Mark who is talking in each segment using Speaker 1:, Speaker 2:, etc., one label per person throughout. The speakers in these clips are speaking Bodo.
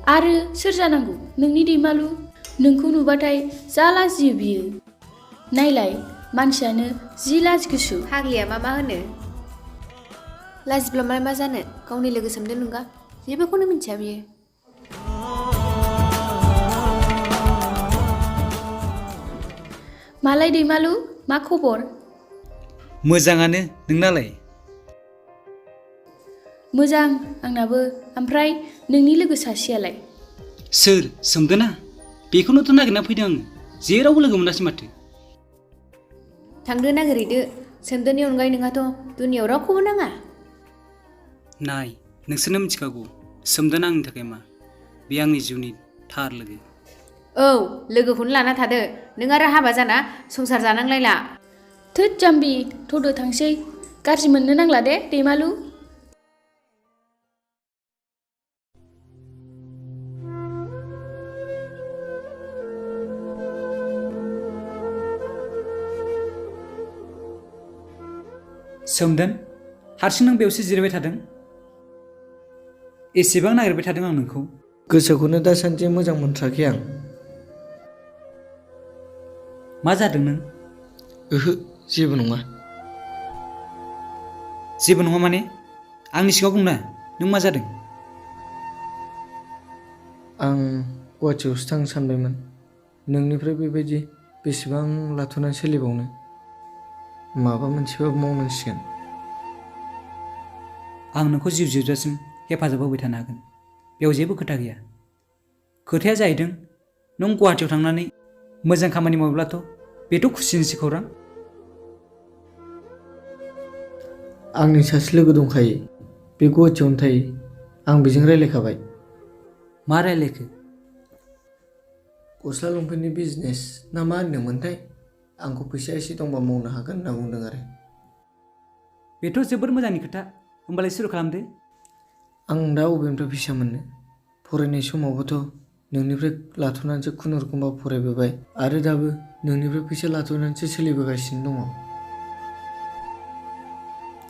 Speaker 1: आरो सोर जानांगौ नोंनि दैमालु? नोंखौ नुबाथाय जा लाजियो बियो। नायलाय मानसियानो जि लाजिगुसु।
Speaker 2: फाग्लिया मा होनो? लाजिब्ला मा जानो? गावनि लोगो सोमदोन नंगा जेबोखौनो मिथिया बियो।
Speaker 1: मालाय दैमालु मा खबर?
Speaker 3: मोजाङानो, नोंनालाय?
Speaker 1: मोजां आंनाबो। ओमफ्राय नोंनि लोगो सासेयालाय?
Speaker 3: सोर सोमदोना? बेखौनोथ' नागिरना फैदों आङो। जेरावबो लोगो मोनासै माथो।
Speaker 2: थांदो नागिरहैदो। सोमदोननि अनगायै नोंहाथ' दुनियाव रावखौबो नाङा।
Speaker 3: नाय नोंसोरनो मिथिखागौ सोमदोन आंनि थाखाय मा। बे आंनि जिउनि थार लोगो।
Speaker 2: औ लोगोखौनो लाना थादो। नों आरो हाबा जाना संसार जानांलायला।
Speaker 1: थोद जाम्बि थदो थांसै। गाज्रि मोननो नांला दे दैमालु।
Speaker 3: सोमदोन हारसिं नों बेयावसो जिरायबाय थादों? एसेबां नागिरबाय थादों आं नोंखौ।
Speaker 4: गोसोखौनो दासान्दि मोजां मोनथाराखै आं।
Speaker 3: मा जादों नों?
Speaker 4: ओहो जेबो नङा।
Speaker 3: जेबो नङा माने? आंनि सिगाङाव बुंना नों मा जादों?
Speaker 4: आं गुवाहाटियावसो थांनो सानबायमोन। नोंनिफ्राय बेबायदि बेसेबां लाथ'नानै सोलिबावनो। माबा मोनसेबाबो मावनांसिगोन।
Speaker 3: आं नोंखौ जिउ जोबजासिम हेफाजाब होबाय थानो हागोन, बेयाव जेबो खोथा गैया। खोथाया जाहैदों नों गुवाहाटियाव थांनानै मोजां खामानि मावोब्लाथ' बेथ' खुसिनिसो खौरां।
Speaker 4: आंनि सासे लोगो दंखायो, बे गुवाहाटियावनो थायो। आं बेजों रायज्लायखाबाय।
Speaker 3: मा रायज्लायखो?
Speaker 4: गस्ला लंपेन्टनि बिजनेस ना मा होनदोंमोनथाय। आंखौ फैसा एसे दंबा मावनो हागोन होनना बुंदों आरो।
Speaker 3: बेथ' जोबोर मोजांनि खोथा। होमबालाय सुरु खालामदो।
Speaker 4: आं दा बबेनिफ्राय फैसा मोननो? फरायनाय समावबोथ' नोंनिफ्राय लाथ'नानैसो खुनुरुखुमबा फरायबोबाय आरो दाबो नोंनिफ्राय फैसा लाथ'नानैसो सोलिबोगासिनो दङ।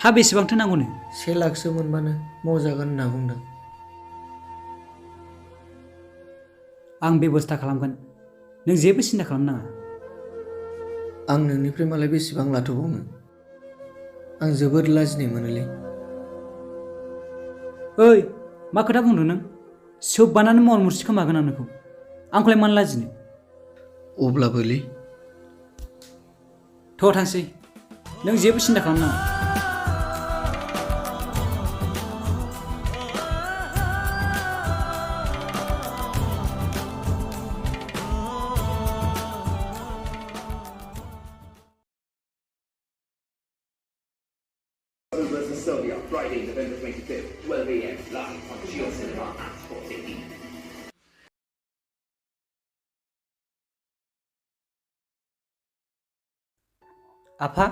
Speaker 3: हा बेसेबांथो नांगौनो?
Speaker 4: 1 लाखसो मोनबानो मावजागोन होनना बुंदों।
Speaker 3: आं बेबस्था खालामगोन, नों जेबो सिन्था खालामनाङा।
Speaker 4: आं नोंनिफ्राय मालाय बेसेबां लाथ'बावनो? आं जोबोद लाजिनाय मोनोलै।
Speaker 3: ओइ मा खोथा बुंदों नों? सोबबानानो महर मुस्रि खोमागोन आं नोंखौ। आंखौलाय मानो लाजिनो?
Speaker 4: अब्लाबोलै।
Speaker 3: थ' थांसै, नों जेबो सिन्था खालामनाङा।
Speaker 5: Friday, November 25th, 12 a.m. live on Geo Cinema at 4:15.
Speaker 3: आफा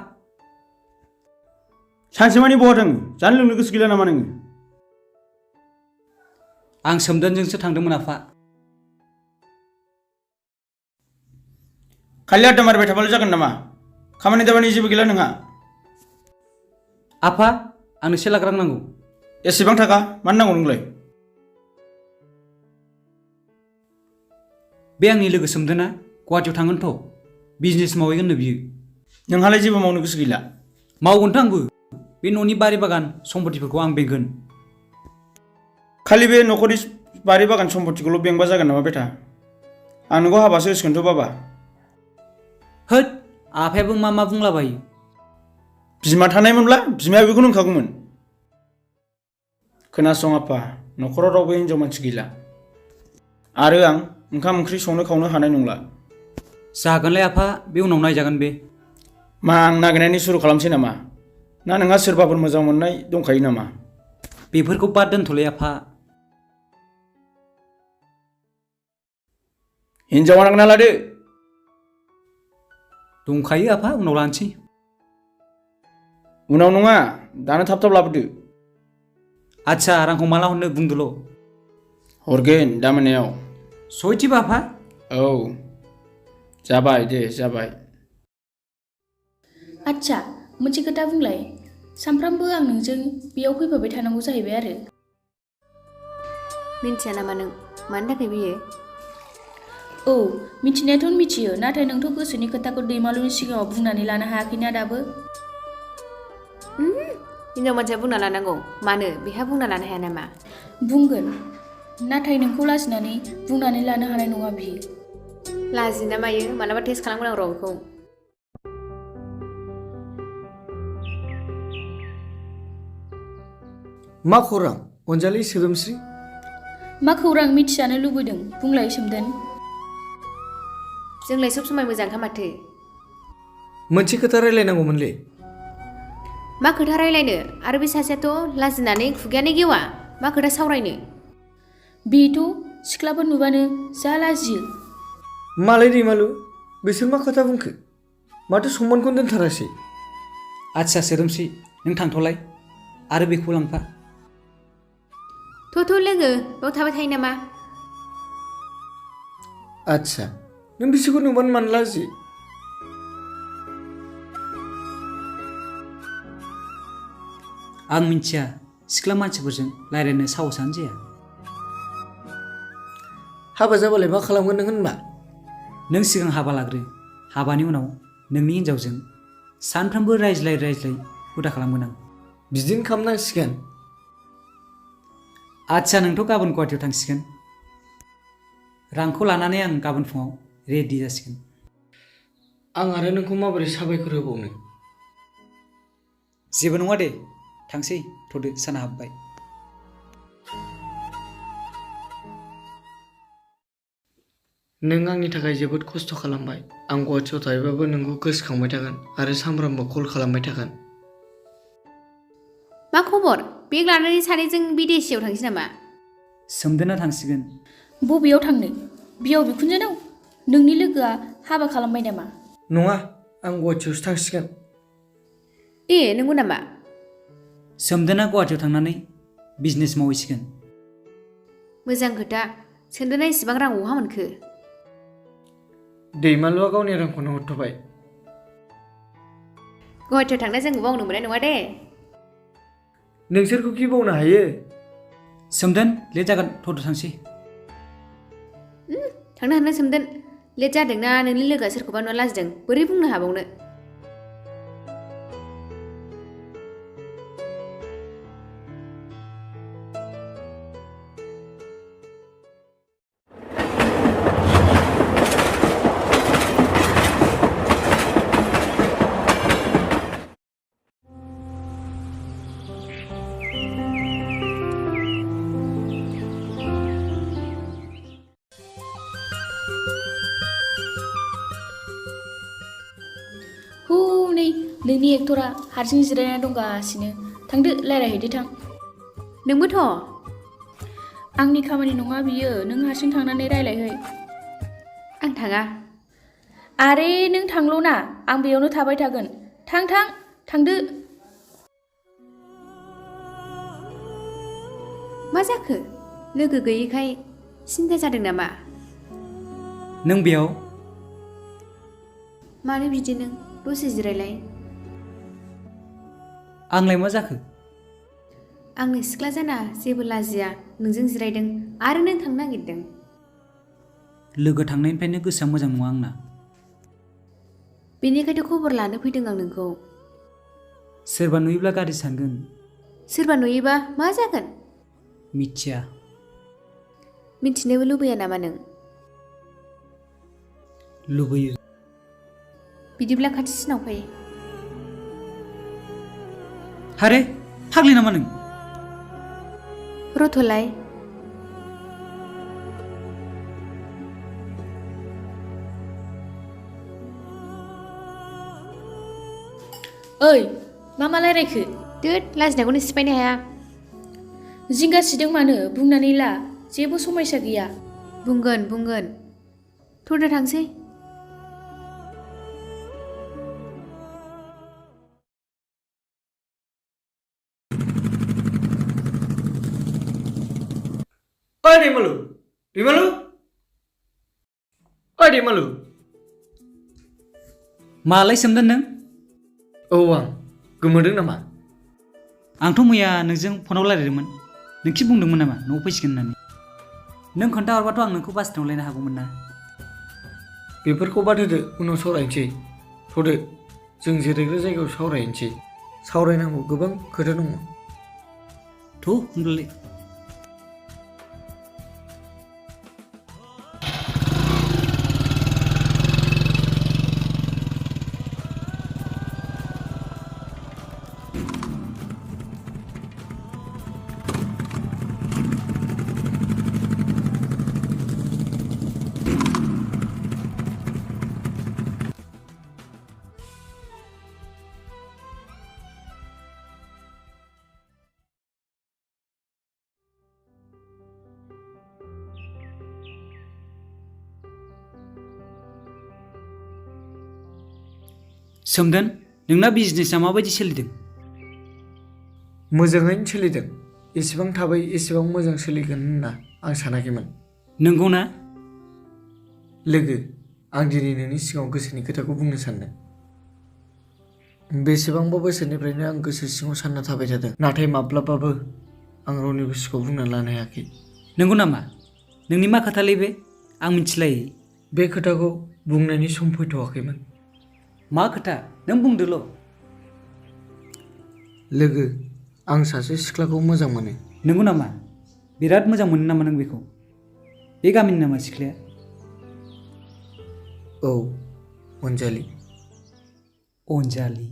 Speaker 6: सानसेमानि बहा थाङो? जानो लोंनो गोसो गैला नामा नोङो?
Speaker 3: आं सोमदोनजोंसो थांदोंमोन आफा।
Speaker 6: खालि आड्डा मारिबाय थाबाल' जागोन नामा? खामानि दामानि जेबो गैला नोंहा?
Speaker 3: आफा आंनो 1 लाख रां नांगौ।
Speaker 6: एसेबां थाखा मानो नांगौ नोंलाय?
Speaker 3: बे आंनि लोगो सोमदोना गुवाहाटियाव थांगोनथ', बिजनेस मावहैगोननो बियो।
Speaker 6: नोंहालाय जेबो मावनो गोसो गैला?
Speaker 3: मावगोनथ' आंबो। बे न'नि बारि बागान सम्पतिफोरखौ आं बेंगोन।
Speaker 6: खालि बे न'खरनि बारि बागान सम्पतिखौल' बेंबा जागोन नामा बेटा? आं नोंखौ हाबासो होसिगोनथ' बाबा।
Speaker 3: होद आफायाबो मा बुंलाबायो।
Speaker 6: बिमा थानायमोनब्ला बिमाया बेखौनो होनखागौमोन। खोनासं आफा, न'खराव रावबो हिनजाव मानसि गैला आरो आं ओंखाम ओंख्रि संनो खावनो हानाय नंला।
Speaker 3: जागोनलाय आफा, बे उनाव नायजागोन बे।
Speaker 6: मा आं नागिरनायनि सुरु खालामसै नामा? ना नोंहा सोरबाफोर मोजां मोननाय दंखायो नामा?
Speaker 3: बेफोरखौ बाद दोनथ'लै आफा।
Speaker 6: हिनजावा नागिरना लादो।
Speaker 3: दंखायो आफा, उनाव लानोसै।
Speaker 6: उनाव नङा, दानो थाब थाब लाबोदो।
Speaker 3: आच्छा, रांखौ माला हरनो बुंदोल'।
Speaker 6: हरगोन दा मोनायाव।
Speaker 3: सयथिबो आफा?
Speaker 6: औ जाबाय दे जाबाय।
Speaker 1: आच्छा मोनसे खोथा बुंलाय, सानफ्रामबो आं नोंजों बेयाव फैफाबाय थानांगौ जाहैबाय आरो।
Speaker 2: मिन्थिया नामा नों? मानि थाखाय बियो?
Speaker 1: औ मिथिनायाथ' मिथियो नाथाय नोंथ' गोसोनि खोथाखौ दैमालुनि सिगाङाव बुंनानै लानो हायाखैना दाबो।
Speaker 2: हिनजाव मानसिया बुंना लानांगौ, मानो बेहा बुंना लानो हाया नामा?
Speaker 1: बुंगोन नाथाय नोंखौ लाजिनानै बुंनानै लानो हानाय नङा बियो।
Speaker 2: लाजिना मायो, मालाबा टेस्ट खालामगोन आं र' बेखौ।
Speaker 4: मा खौरां अनजालि सोदोमस्रि?
Speaker 1: मा खौरां मिथिजानो लुबैदों बुंलाय सोमदोन।
Speaker 2: जोंलाय सब समाय मोजांखा माथो।
Speaker 4: मोनसे खोथा रायलायनांगौमोनलै।
Speaker 2: मा खोथा रायलायनो? आरो बे सासेयाथ' लाजिनानै खुगायानो गेवा। मा खोथा सावरायनो?
Speaker 1: बेथ' सिख्लाफोर नुबानो जा लाजियो।
Speaker 4: मालाय दैमालु, बिसोर मा खोथा बुंखो? माथो सनमानखौनो दोनथारासै।
Speaker 3: आदसा सोदोमस्रि, नों थांथ'लाय आरो बेखौ लांफा।
Speaker 2: थ' लोगो, बेयाव थाबाय थायो नामा?
Speaker 4: आदसा, नों बिसोरखौ नुबानो मानो लाजियो?
Speaker 3: आं मिथिया, सिख्ला मानसिफोरजों रायज्लायनो साहसआनो जाया।
Speaker 4: हाबा जाबालाय मा खालामगोन नों होनबा?
Speaker 3: नों सिगां हाबा लाग्रो, हाबानि उनाव नोंनि हिन्जावजों सानफ्रोमबो रायज्लाय हुदा खालामगोन आं।
Speaker 4: बिदिनो खालामनांसिगोन।
Speaker 3: आदसा नोंथ' गाबोन गुवाहाटियाव थांसिगोन। रांखौ लानानै आं गाबोन फुङाव रेडि जासिगोन।
Speaker 4: आं आरो नोंखौ माबोरै साबायखर होबावनो?
Speaker 3: जेबो नङा दे, थांसै थ'दो साना हाबबाय।
Speaker 4: नों आंनि थाखाय जोबोद खस्थ' खालामबाय। आं गुवाहाटियाव थायोबाबो नोंखौ गोसोखांबाय थागोन आरो सामफ्रामबो कल खालामबाय थागोन।
Speaker 2: मा खबर? बेग लानानै सानैजों बिदेशियाव थांसै नामा?
Speaker 3: सोमदोना थांसिगोन।
Speaker 1: बबेयाव थांनो? बिहाव बिखुनजोनाव? नोंनि लोगोआ हाबा खालामबाय नामा?
Speaker 4: नङा, आं गुवाहाटियावसो थांसिगोन।
Speaker 2: ए, नंगौ नामा?
Speaker 3: सोमदोना गुवाहाटियाव थांनानै बिजनेस मावहैसिगोन।
Speaker 2: मोजां खोथा। सोमदोना इसिबां रां बहा मोनखो?
Speaker 4: दैमालुआ गावनि रांखौनो हरथ'बाय।
Speaker 2: गुवाहाटियाव थांना जोंखौ बावनो मोननाय नङा दे।
Speaker 4: नोंसोरखौ गिबावनो हायो?
Speaker 3: सोमदोन, लेट जागोन, थ'दो थांसै।
Speaker 2: थांनो हानो सोमदोन। लेट जादोंना नोंनि लोगोआ सोरखौबा नुना लाजिदों, बोरै बुंनो हाबावनो?
Speaker 1: हनै नोंनि एक्टरा हारसिं जिरायना दंगासिनो। थांदो रायज्लायहैदो थां।
Speaker 2: नोंबोथ'?
Speaker 1: आंनि खामानि नङा बियो, नों हारसिं थांनानै रायज्लायहै।
Speaker 2: आं थाङा।
Speaker 1: आरे नों थांल' ना, आं बेयावनो थाबाय थागोन। थांदो।
Speaker 2: मा जाखो? लोगो गैयैखाय सिन्था जादों नामा?
Speaker 3: नों बेयाव?
Speaker 2: मानो बिदि नों? दसे जिरायलाय।
Speaker 3: आंलाय मा जाखो?
Speaker 2: आंनो सिख्ला जाना जेबो लाजिया, नोंजों जिरायदों आरो नों थांनो नागिरदों।
Speaker 3: लोगो थांनायनिफ्रायनो गोसोआ मोजां नङा आंना।
Speaker 2: बेनिखायथ' खबर लानो फैदों आं नोंखौ।
Speaker 3: सोरबा नुयोब्ला गाज्रि सानगोन।
Speaker 2: सोरबा नुयोबा मा जागोन?
Speaker 3: मिथिया।
Speaker 2: मिथिनोबो लुबैया नामा नों?
Speaker 3: लुबैयो।
Speaker 2: बिदिब्ला खाथिसिनाव फै।
Speaker 3: हारे, फाग्लि नामा नों?
Speaker 2: रथ'लाय।
Speaker 1: ओइ, मा रायलायखो?
Speaker 2: दोद, लाजिनायखौनो सिफायनो हाया।
Speaker 1: जिंगा सिदों मानो? बुंनानै ला, जेबो समयसा गैया।
Speaker 2: बुंगोन। थ'दो थांसै।
Speaker 4: ओइ दैमालु! ओइ दैमालु!
Speaker 3: मालाय सोमदोन नों?
Speaker 4: औ, आं। गोमोदों नामा?
Speaker 3: आंथ' मैया नोंजों फनाव रायज्लायदोंमोन। नोंखि बुंदोंमोन नामा न'आव फैसिगोन होननानै? नों खोन्थाहरबाथ' आं नोंखौ बासजों लायनो हागौमोन ना।
Speaker 4: बेफोरखौ बाद होदो, उनाव सावरायनोसै। थ'दो, जों जिरायग्रा जायगायाव सावरायनोसै। सावरायनांगौ गोबां खोथा दङ।
Speaker 3: थ' होनब्लालाय। सोमदोन, नोंना बिजनेसा माबायदि सोलिदों?
Speaker 4: मोजाङैनो सोलिदों। एसेबां थाबै एसेबां मोजां सोलिगोन होनना आं सानाखैमोन।
Speaker 3: नंगौ ना?
Speaker 4: लोगो, आं दिनै नोंनि सिगाङाव गोसोनि खोथाखौ बुंनो सानदों। बेसेबांबा बोसोरनिफ्रायनो आं गोसो सिङाव सानना थाबाय थादों, नाथाय माब्लाबाबो आं रावनिबो सिगाङाव बुंना लानो हायाखै।
Speaker 3: नंगौ नामा? नोंनि मा खोथालै बे? आं मिथिलायै।
Speaker 4: बे खोथाखौ बुंनायनि सम फैथ'वाखैमोन।
Speaker 3: मा खोथा? नों बुंदोल'।
Speaker 4: लोगो, आं सासे सिख्लाखौ मोजां मोनो।
Speaker 3: नंगौ नामा? बिराद मोजां मोनो नामा नों बेखौ? बे गामिनि नामा सिख्लाया?
Speaker 4: औ, अनजालि।
Speaker 3: अनजालि?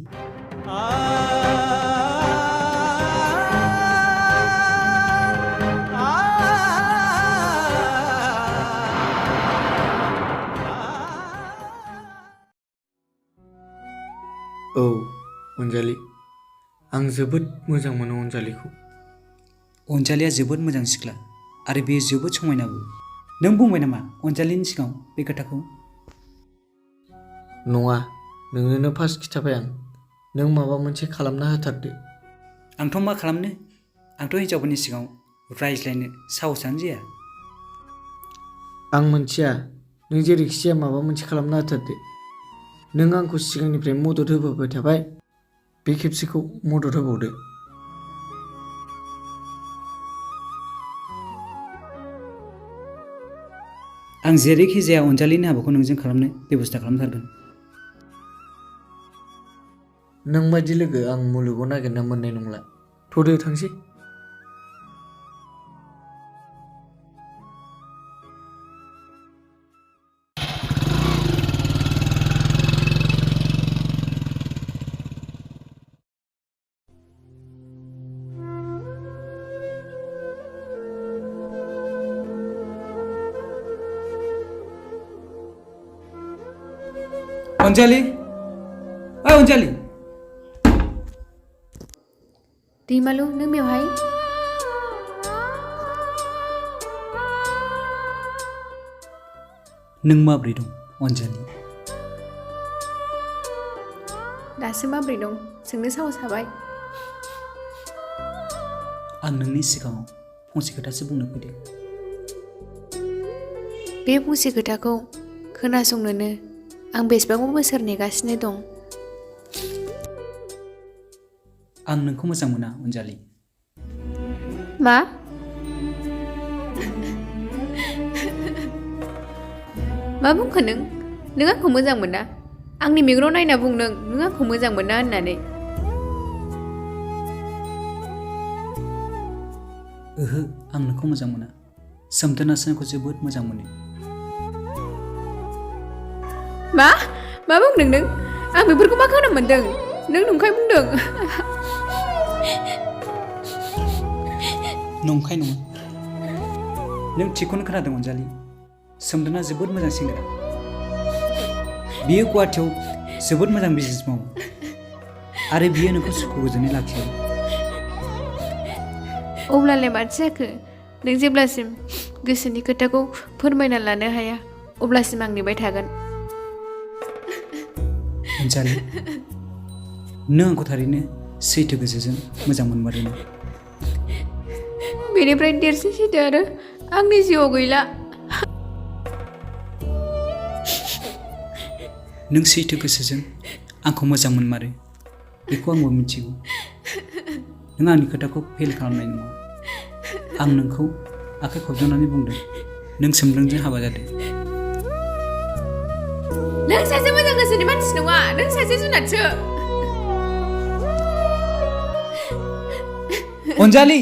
Speaker 4: औ, अनजालि। आं जोबोद मोजां मोनो अनजालिखौ।
Speaker 3: अनजालिया जोबोद मोजां सिख्ला आरो बेयो जोबोद समायनाबो। नों बुंबाय नामा अनजालिनि सिगाङाव बे खोथाखौ?
Speaker 4: नङा, नोंनोनो फार्स्ट खिथाबाय आं। नों माबा मोनसे खालामना होथारदो।
Speaker 3: आंथ' मा खालामनो? आंथ' हिनजावफोरनि सिगाङाव रायज्लायनो साहसआनो जाया।
Speaker 4: आं मोनथिया, नों जेरैखि जाया माबा मोनसे खालामना होथारदो। नों आंखौ सिगांनिफ्राय मदद होबोबाय थाबाय, बे खेबसेखौ मदद होबावदो।
Speaker 3: आं जेरैखि जाया अनजालिनि हाबाखौ नोंजों खालामनो बेब'स्था खालामथारगोन।
Speaker 4: नों बायदि लोगो आं मुलुगाव नागिरना मोननाय नंला। थ'दो थांसै।
Speaker 3: अनजालि, ओइ अनजालि।
Speaker 2: दैमालु, नों बेवहाय?
Speaker 3: नों माब्रै दं अनजालि?
Speaker 2: दासो माब्रै दं सोंनो साहस हाबाय।
Speaker 3: आं नोंनि सिगाङाव फंसे खोथासो बुंनो फैदों।
Speaker 2: बे फंसे खोथाखौ खोनासंनोनो आं बेसेबांबा बोसोर नेगासिनो दं।
Speaker 3: आं नोंखौ मोजां मोना अनजालि।
Speaker 2: मा? मा बुंखो नों? नों आंखौ मोजां मोना? आंनि मेगनाव नायना बुं नों आंखौ मोजां मोना होननानै।
Speaker 3: ओहो, आं नोंखौ मोजां मोना। सोमदोनासो नोंखौ जोबोद मोजां मोनो।
Speaker 2: मा? मा बुंदों नों? आं बेफोरखौ मा खोनानो मोनदों? नों नंखाय बुंदों।
Speaker 3: नंखाय नङा। नों थिगखौनो खोनादों अनजालि। सोमदोना जोबोद मोजां सेंग्रा। बियो गुवाहाटियाव जोबोद मोजां बिजनेस मावो आरो बियो नोंखौ सुखु गोजोनै लाखियो।
Speaker 2: अब्लालाय माथो जाखो? नों जेब्लासिम गोसोनि खोथाखौ फोरमायना लानो हाया अब्लासिम आं नेबाय थागोन।
Speaker 3: अनजालि, नों आंखौ थारैनो सैथो गोसोजों मोजां मोनमारोना?
Speaker 2: बेनिफ्राय देरसिन सैथो आरो आंनि जिउआव गैला।
Speaker 3: नों सैथो गोसोजों आंखौ मोजां मोनमारो बेखौ आंबो मिथिगौ। नों आंनि खोथाखौ फेल खालामनाय नङा। आं नोंखौ आखाइ खबजबनानै बुंदों नों सोमदोनजों हाबा जादों।
Speaker 2: नों सासे मोजां गोसोनि मानसि नङा, नों सासे जुनादसो।
Speaker 3: अनजालि!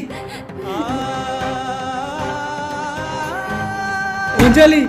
Speaker 3: अनजालि!